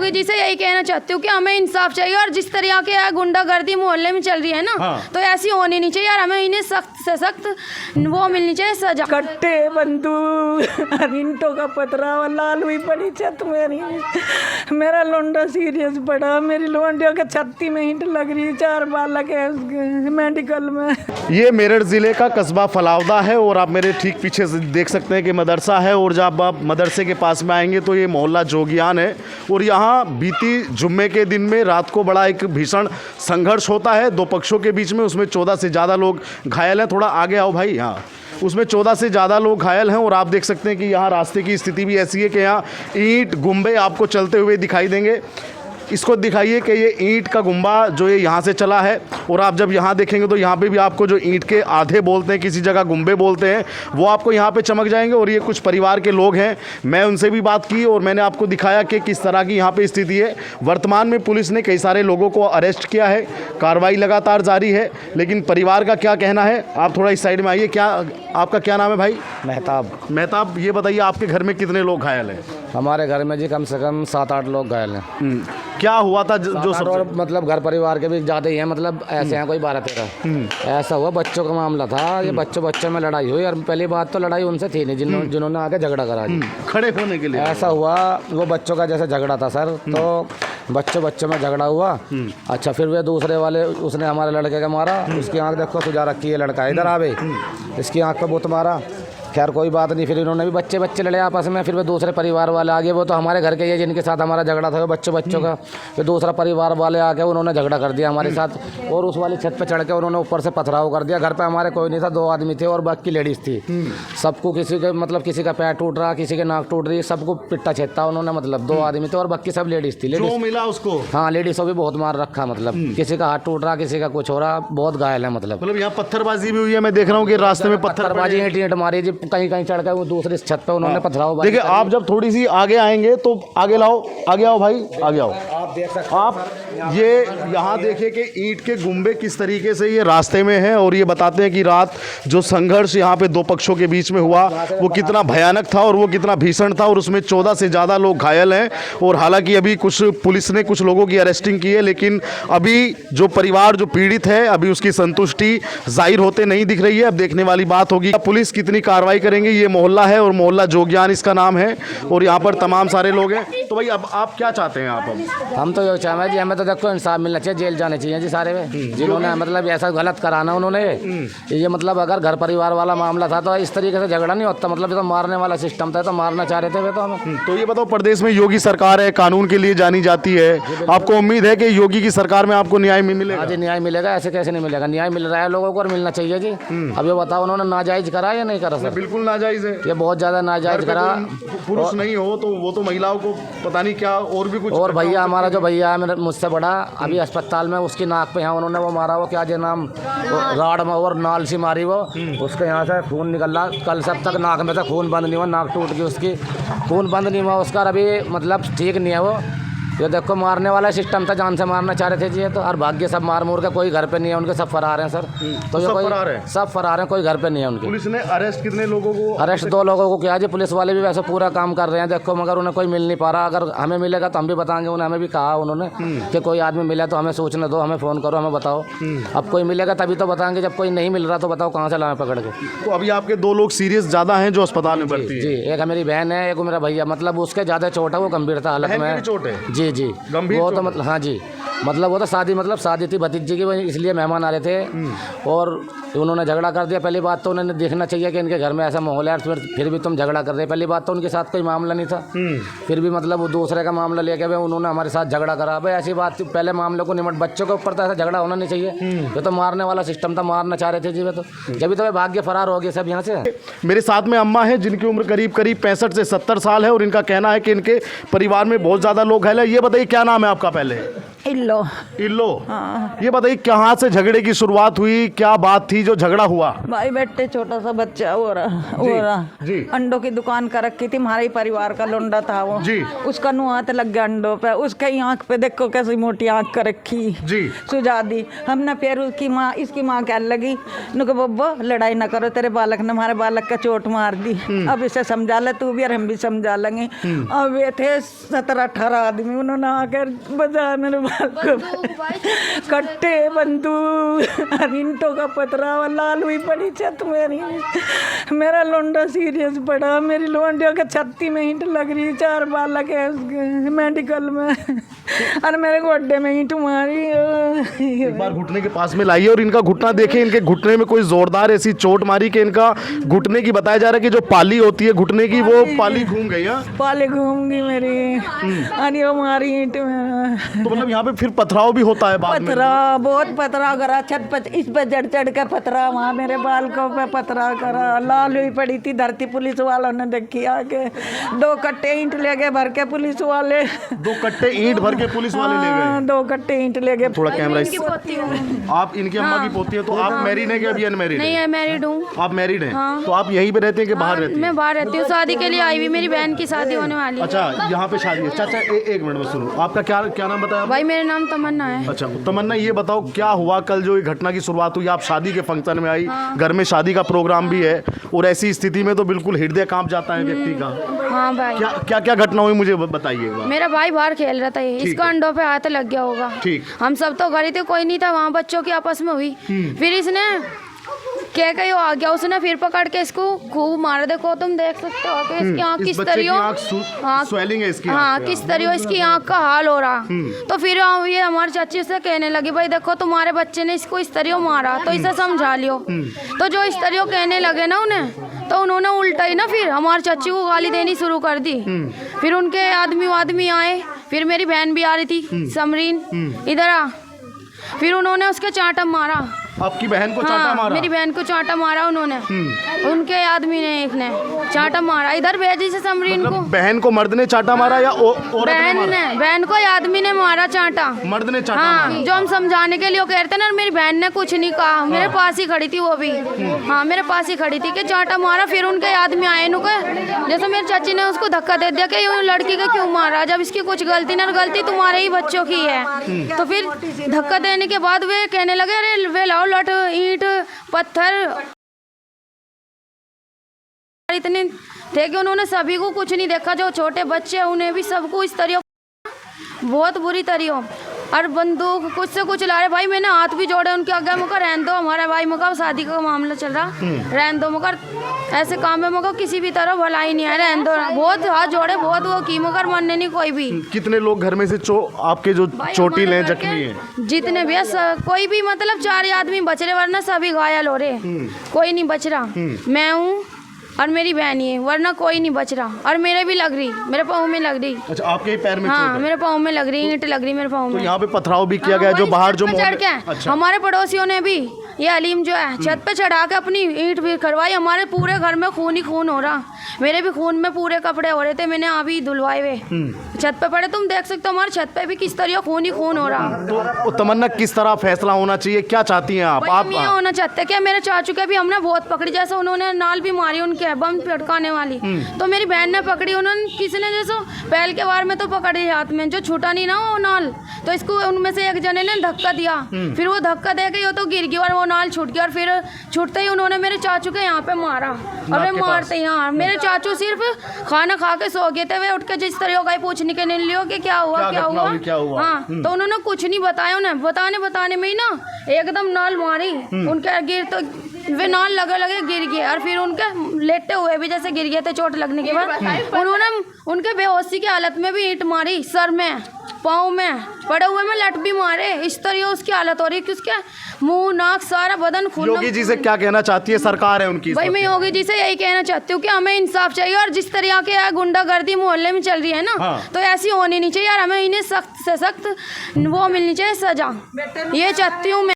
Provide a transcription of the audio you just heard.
योगी जी से यही कहना चाहती हूँ कि हमें इंसाफ चाहिए, और जिस तरह के गुंडागर्दी मोहल्ले में चल रही है ना, तो ऐसी होनी नहीं चाहिए, और हमें इन्हें सख्त से सख्त वो मिलनी चाहिए सजा। कट्टे बंदूक इंटों का पतरा लाल हुई पड़ी छत मेरी, मेरा लोंडा सीरियस पड़ा, मेरी लोंडियों के छत्ती में ईंट लग रही, 4 बालक है मेडिकल में। ये मेरठ ज़िले का कस्बा फलावदा है और आप मेरे ठीक पीछे से देख सकते हैं कि मदरसा है, और जब आप मदरसे के पास में आएंगे तो ये मोहल्ला जोगियान है, और यहाँ बीती जुम्मे के दिन में रात को बड़ा एक भीषण संघर्ष होता है 2 पक्षों के बीच में। उसमें 14 से ज़्यादा लोग घायल हैं। थोड़ा आगे आओ भाई। हाँ, उसमें 14 से ज़्यादा लोग घायल हैं, और आप देख सकते हैं कि यहाँ रास्ते की स्थिति भी ऐसी है कि यहाँ ईंट गुंबे आपको चलते हुए दिखाई देंगे। इसको दिखाइए कि ये ईंट का गुंबा जो ये यहाँ से चला है, और आप जब यहाँ देखेंगे तो यहाँ पे भी आपको जो ईंट के आधे बोलते हैं, किसी जगह गुंबे बोलते हैं, वो आपको यहाँ पे चमक जाएंगे। और ये कुछ परिवार के लोग हैं, मैं उनसे भी बात की और मैंने आपको दिखाया कि किस तरह की यहाँ पे स्थिति है। वर्तमान में पुलिस ने कई सारे लोगों को अरेस्ट किया है, कार्रवाई लगातार जारी है, लेकिन परिवार का क्या कहना है, आप थोड़ा इस साइड में आइए। क्या आपका क्या नाम है भाई? मेहताब, ये बताइए आपके घर में कितने लोग घायल हैं? हमारे घर में जी कम से कम 7-8 लोग घायल हैं। क्या हुआ था जो सब? और मतलब घर परिवार के भी ज़्यादा ही हैं, मतलब ऐसे हैं कोई 12-13। ऐसा हुआ, बच्चों का मामला था, ये बच्चों में लड़ाई हुई, और पहली बात तो लड़ाई उनसे थी नहीं जिन्होंने आके झगड़ा करा जी खड़े होने के लिए। ऐसा हुआ, वो बच्चों का जैसे झगड़ा था सर, तो बच्चों में झगड़ा हुआ। अच्छा, फिर वे दूसरे वाले, उसने हमारे लड़के का मारा, उसकी आँख देखो सुझा रखी है, लड़का इधर आवे, इसकी आँख पे बुत मारा। खैर कोई बात नहीं, फिर इन्होंने भी बच्चे लड़े आपस में, फिर वे दूसरे परिवार वाले आगे, वो तो हमारे घर के ये जिनके साथ हमारा झगड़ा था वो बच्चों का, फिर दूसरा परिवार वाले आके उन्होंने झगड़ा कर दिया हमारे साथ, और उस वाली छत पे चढ़ के उन्होंने ऊपर से पथराव कर दिया। घर पे हमारे कोई नहीं था, 2 आदमी थे और बाकी लेडीज़ थी। सबको किसी के मतलब किसी का पैर टूट रहा, किसी के नाक टूट रही, सबको पिट्टा छेदता उन्होंने, मतलब 2 आदमी थे और बाकी सब लेडीज़ थी। जो मिला उसको, हाँ, लेडीज़ को भी बहुत मार रखा, मतलब किसी का हाथ टूट रहा, किसी का कुछ हो रहा, बहुत घायल है। मतलब यहाँ पत्थरबाजी भी हुई है, मैं देख रहा हूँ कि रास्ते में पत्थरबाजी ईंट मारी जी, कहीं चढ़ कर दूसरी छत पे उन्होंने पथराव। देखिए, आप जब थोड़ी सी आगे आएंगे तो आगे आओ भाई, आगे आओ। आप देख सकते हैं, आप ये यहाँ देखिए कि ईंट के गुंबे किस तरीके से ये रास्ते में हैं, और ये बताते हैं कि रात जो संघर्ष यहाँ पे 2 पक्षों के बीच में हुआ वो कितना भयानक था और वो कितना भीषण था, और उसमें 14 से ज़्यादा लोग घायल हैं। और हालांकि अभी पुलिस ने कुछ लोगों की अरेस्टिंग की है, लेकिन अभी जो परिवार जो पीड़ित है, अभी उसकी संतुष्टि जाहिर होते नहीं दिख रही है। अब देखने वाली बात होगी पुलिस कितनी कार्रवाई करेंगे। ये मोहल्ला है और मोहल्ला जोगियान इसका नाम है, और यहाँ पर तमाम सारे लोग हैं। तो भाई अब आप क्या चाहते हैं? आप हम तो ये चाहेंगे जी, हमें तो देखो इंसाफ मिलना चाहिए, जेल जाने चाहिए जी सारे में जिन्होंने मतलब ऐसा गलत कराना उन्होंने। ये मतलब अगर घर परिवार वाला मामला था तो इस तरीके से झगड़ा नहीं होता, मतलब तो मारने वाला सिस्टम था, तो मारना चाह रहे थे वे तो हमें। तो ये बताओ, प्रदेश में योगी सरकार है, कानून के लिए जानी जाती है, आपको उम्मीद है कि योगी की सरकार में आपको न्याय मिलेगा? जी न्याय मिलेगा, ऐसे कैसे नहीं मिलेगा, न्याय मिल रहा है लोगों को और मिलना चाहिए जी। अब ये बताओ उन्होंने नाजायज करा या नहीं करा? सर बिल्कुल नाजायज है, ये बहुत ज़्यादा नाजायज करा। पुरुष नहीं हो तो वो तो महिलाओं को पता नहीं क्या और भी कुछ। और भैया हमारा जो भैया है मुझसे बड़ा, अभी अस्पताल में उसकी नाक पे यहाँ उन्होंने वो मारा, वो क्या जो नाम राड में और नाल सी मारी, वो उसके यहाँ से खून निकल रहा, कल सब तक नाक में से खून बंद नहीं हुआ, नाक टूट गई उसकी, खून बंद नहीं हुआ उसका, अभी मतलब ठीक नहीं है वो। ये देखो मारने वाला सिस्टम था, जान से मारना चाह रहे थे जी। ये तो और भाग्य सब मार मूर के कोई घर पे नहीं है उनके, सब फरार हैं सर। तो सब फरार हैं, सब फरार हैं, कोई घर पे नहीं है उनके। पुलिस ने अरेस्ट कितने लोगों को? अरेस्ट 2 लोगों को किया जी। पुलिस वाले भी वैसे पूरा काम कर रहे हैं देखो, मगर उन्हें कोई मिल नहीं पा रहा। अगर हमें मिलेगा तो हम भी बताएंगे उन्हें, हमें भी कहा उन्होंने कि कोई आदमी मिला तो हमें सूचना दो, हमें फ़ोन करो, हमें बताओ। अब कोई मिलेगा तभी तो बताएंगे, जब कोई नहीं मिल रहा तो बताओ कहाँ से लाएं पकड़ के। तो अभी आपके 2 लोग सीरियस ज़्यादा हैं जो अस्पताल में भर्ती है? जी, एक मेरी बहन है, एक मेरा भैया, मतलब उसके ज़्यादा चोट है, वो गंभीरता हालत में चोट है। जी जी, गंभीर वो तो मतलब हाँ जी, मतलब वो तो शादी थी भतीजी की, इसलिए मेहमान आ रहे थे और उन्होंने झगड़ा कर दिया। पहली बात तो उन्होंने देखना चाहिए कि इनके घर में ऐसा माहौल है, फिर भी तुम झगड़ा कर रहे। पहली बात तो उनके साथ कोई मामला नहीं था, फिर भी मतलब वो दूसरे का मामला लेके उन्होंने हमारे साथ झगड़ा करा। भाई ऐसी बात, पहले मामले को निमट, बच्चों के ऊपर तो ऐसा झगड़ा होना नहीं चाहिए। ये तो मारने वाला सिस्टम था, मारना चाह रहे थे जी वे तो, जब तो भाग्य फरार हो गए सब यहाँ से। मेरे साथ में अम्मा है जिनकी उम्र करीब 65 से 70 साल है, और इनका कहना है कि इनके परिवार में बहुत ज़्यादा लोग घायल है। ये बताइए क्या नाम है आपका? पहले इल्लो। इल्लो। हाँ। ये बताइए कहाँ से झगड़े की शुरुआत हुई, क्या बात थी जो झगड़ा हुआ? भाई बेटे छोटा सा बच्चा हो रहा जी। अंडों की दुकान कर रखी थी, हमारे ही परिवार का लोंडा था वो जी। उसका नुह हाथ लग गया अंडों पे, उसके ही आंख पे देखो कैसी मोटी आंख कर रखी जी। सुझा दी हमने। फिर उसकी माँ, इसकी माँ कहने लगी नुक बब्बो लड़ाई ना करो, तेरे बालक ने हमारे बालक का चोट मार दी, अब इसे समझा ले तू भी और हम भी समझा लेंगे। अब ये थे 17-18 आदमी, उन्होंने आकर बजा मेरे बाल को कट्टे, बंदूक, ईंटों का पतरा, लाल हुई पड़ी छत मेरी। मेरा लोंडा सीरियस पड़ा, मेरी लोंडियों के छत्ती में ईंट लग रही, 4 बालक है उसके मेडिकल में, और मेरे गोड्डे में ईंट मारी। एक बार घुटने के पास में लाइए और इनका घुटना देखें, इनके घुटने में कोई जोरदार ऐसी चोट मारी कि इनका घुटने की बताया जा रहा है कि जो पाली होती है घुटने की वो पाली घूम गई। पाले घूम गई मेरी, अरे वो मारी ईंट में। तो मतलब यहाँ पे फिर पथराव भी होता है बाद में? पतरा, बहुत पतरा करा, छत पर इस पर चढ़ के पतरा, वहाँ मेरे बालकों पे पतरा करा, लाल हुई पड़ी थी धरती। पुलिस वालों ने देखी आके, 2 कट्टे ईंट ले गए भर के पुलिस वाले। 2 कट्टे ईंट भर के पुलिस वाले ले गए? 2 कट्टे ईंट ले गए। थोड़ा कैमरा आप इनकी अम्मा की पोती है, तो आप मैरिड है कि अभी अनमैरिड? नहीं है, मैरिड हूँ। आप मैरिड हैं? तो आप यहीं पे रहते हैं कि बाहर रहते हैं? मैं बाहर रहती हूँ, शादी के लिए आई हुई, मेरी बहन की शादी होने वाली है। अच्छा, यहाँ पे शादी है। चाचा एक मिनट में सुनो, आपका क्या नाम बताया? भाई मेरा नाम तमन्ना है। अच्छा तमन्ना, ये बताओ क्या हुआ कल जो ये घटना की शुरुआत हुई? आप शादी के फंक्शन में आई, घर में शादी का प्रोग्राम भी है, और ऐसी स्थिति में तो बिल्कुल हृदय कांप जाता है व्यक्ति का। हाँ भाई। क्या घटना हुई मुझे बताइए। मेरा भाई बाहर खेल रहा था, इसका अंडों पे हाथ लग गया होगा। ठीक। हम सब तो घर ही थे, कोई नहीं था वहाँ, बच्चों की आपस में हुई। फिर इसने क्या कहीं आ गया, उसने फिर पकड़ के इसको खूब मारा। देखो तुम देख सकते हो कि इसकी आँख किस तरह स्वेलिंग है इसकी। हाँ, किस तरह इसकी आँख का हाल हो रहा। तो फिर ये हमारी चाची से कहने लगी, भाई देखो तुम्हारे बच्चे ने इसको इस तरह मारा, तो इसे समझा लियो। तो जो इस तरह कहने लगे ना उन्हें, तो उन्होंने उल्टा ही ना फिर हमारी चाची को गाली देनी शुरू कर दी। फिर उनके आदमी आए, फिर मेरी बहन भी आ रही थी समरीन, इधर आ। फिर उन्होंने उसके चांटा मारा। आपकी बहन को चांटा मारा? मेरी बहन को चांटा मारा उन्होंने। उनके आदमी ने, एक ने चांटा मारा, इधर भेजी से समरीन को। बहन को मर्द ने चांटा मारा या बहन को आदमी ने मारा चांटा, मर्द ने चांटा मारा। जो हम समझाने के लिए कहते ना, मेरी बहन ने कुछ नहीं कहा, मेरे पास ही खड़ी थी वो भी। हाँ, मेरे पास ही खड़ी थी कि चांटा मारा। फिर उनके आदमी आए नुके, जैसे मेरी चाची ने उसको धक्का दे दिया कि ये लड़की का क्यों मारा, जब इसकी कुछ गलती ना, गलती तुम्हारे ही बच्चों की है। तो फिर धक्का देने के बाद वे कहने लगे, अरे वे लाओ लट, ईंट, पत्थर। इतने थे कि उन्होंने सभी को कुछ नहीं देखा, जो छोटे बच्चे उन्हें भी सबको इस तरह बहुत बुरी तरह, और बंदूक कुछ से कुछ ला रहे। भाई मैंने हाथ भी जोड़े उनके आगे, मगर रहने दो, हमारा भाई मगर शादी का मामला चल रहा, रहने दो, मगर ऐसे काम में मगर किसी भी तरह भलाई नहीं है, रहने दो। बहुत हाथ जोड़े, बहुत वो की, मगर मानने नहीं कोई भी। कितने लोग घर में से आपके जो चोटिल हैं, जख्मी हैं? जितने भी कोई भी, मतलब 4 आदमी बच रहे, वरना सभी घायल हो रहे, कोई नहीं बच रहा। मैं हूँ और मेरी बहन ही है, वरना कोई नहीं बच रहा। और मेरे भी लग रही, मेरे पाँव में लग रही। अच्छा, आपके पैर में? हाँ, मेरे पाँव में लग रही, ईंट लग रही मेरे पाँव में। तो यहाँ पे पथराव भी किया गया जो बाहर जो चढ़ के। अच्छा। हमारे पड़ोसियों ने भी, ये अलीम जो है, छत पे चढ़ा के अपनी ईंट भी करवाई। हमारे पूरे घर में खून ही खून हो रहा, मेरे भी खून में पूरे कपड़े हो रहे थे, मैंने अभी धुलवाए हुए छत पे पड़े। तुम देख सकते हो हमारे छत पे भी किस तरह खून ही खून हो रहा। तो तमन्ना, किस तरह फैसला होना चाहिए, क्या चाहती हैं आप? आप ये होना चाहते हैं कि मेरे चाचू के भी हमने बहुत पकड़ी, जैसे उन्होंने नाल भी मारी उनके बम पटकाने वाली, तो मेरी बहन ने पकड़ी, उन्होंने किसी ने जैसे पहल के वार में तो पकड़ी हाथ में, जो छूटा नहीं ना वो नाल, तो इसको उनमें से एक जने ने धक्का दिया। फिर वो धक्का दे के तो गिर गई और वो नाल छूट गया, और फिर छूटते ही उन्होंने मेरे चाचू के यहाँ पे मारा। और वे मारते ही, हाँ, मेरे चाचू सिर्फ खाना खा के सो गए थे, वे उठ के जिस तरह का पूछने के नहीं लियो कि क्या हुआ। हाँ, तो उन्होंने कुछ नहीं बताया, उन्हें बताने में ही ना एकदम नाल मारी उनके, गिर तो वे नाल लगे गिर गए, और फिर उनके लेटे हुए भी जैसे गिर गए थे चोट लगने के बाद। उन्होंने उनके बेहोशी की हालत में भी ईंट मारी, सर में, पाँव में, पड़े हुए में लट भी मारे। इस तरह उसकी हालत हो रही कि उसके मुंह, नाक, सारा बदन खून। योगी जी से क्या कहना चाहती है सरकार है उनकी? भाई मैं योगी जी से यही कहना चाहती हूँ कि हमें इंसाफ चाहिए, और जिस तरह के गुंडागर्दी मोहल्ले में चल रही है ना, तो ऐसी होनी नहीं चाहिए यार। हमें इन्हें सख्त से सख्त वो मिलनी चाहिए सजा, ये चाहती हूँ मैं।